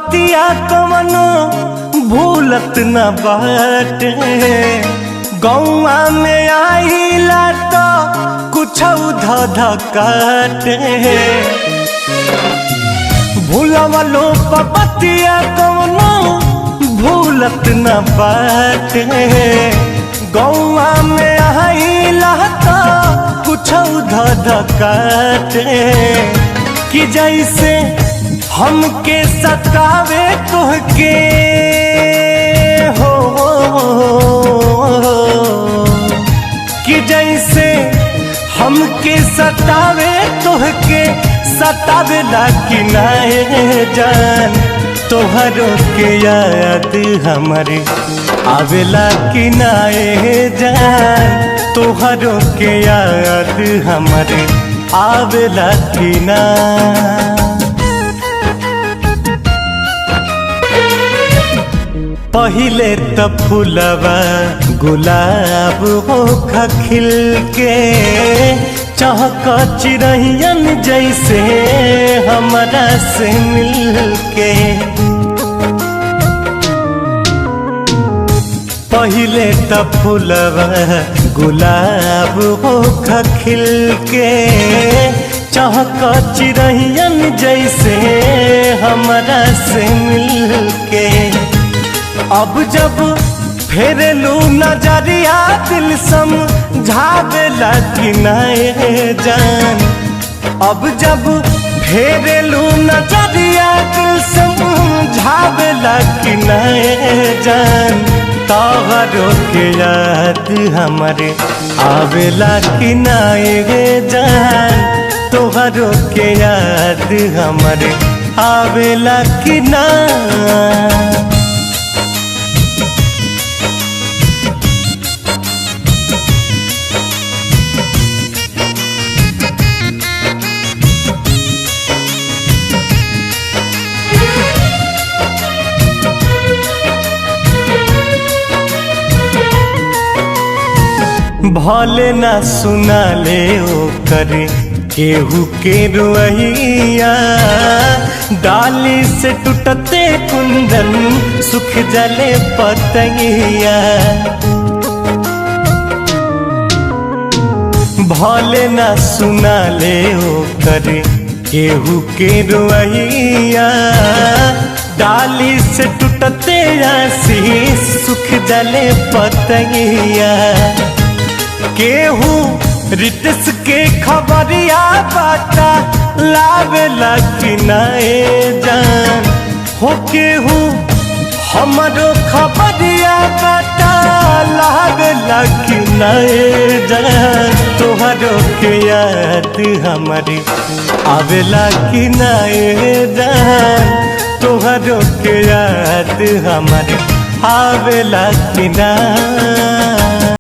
बतिया कवनो भूलत न बाटे। गौआ में आइला तो कुछ धध काटे। भूलवलो बतिया कवनो भूलत न बाटे। गौआ में आइला तो कुछ धध काटे। कि जैसे हमके सतावे तुहके हो, कि जैसे हमके सतावे तुहके सतावेला कि नाए जान। तोहरों के याद हमारे आवेला कि नाए जान। तोहरों के याद हमारे आवेला कि ना। पहिले त फूलवा गुलाब होखा खिल के। चहक चिरहियन जैसे हमरा से मिल के। पहिले त फूलवा गुलाब होखा खिल के। चहक चिरहियन जैसे हमरा से मिल के। अब जब फेरलू नजरिया दिल समझावेला कि नाए जान। अब जब फेरलू नजरिया दिल समझावेला कि नाए जान। तोहरों के याद हमारे आवेला कि नाए जान। तोहरों के याद हमारे आवेला कि ना। भले ना सुना ले ओ करे केहू के रुइया। डाली से टूटते कुंदन सुख जले पतैया। भले ना सुना ले ओ करे केहू के रुइया। डाली से टूटते आशीष सुख जले पतैया। केहू रितस के खबरिया बाटा लावेला कि नाए जान। हो केहू हमरो खबरिया बाटा लावेला कि नाए जान। तोहरों के याद हमारी आवेला कि नाए जान। तोहरों के याद हमारी आवेला कि ना।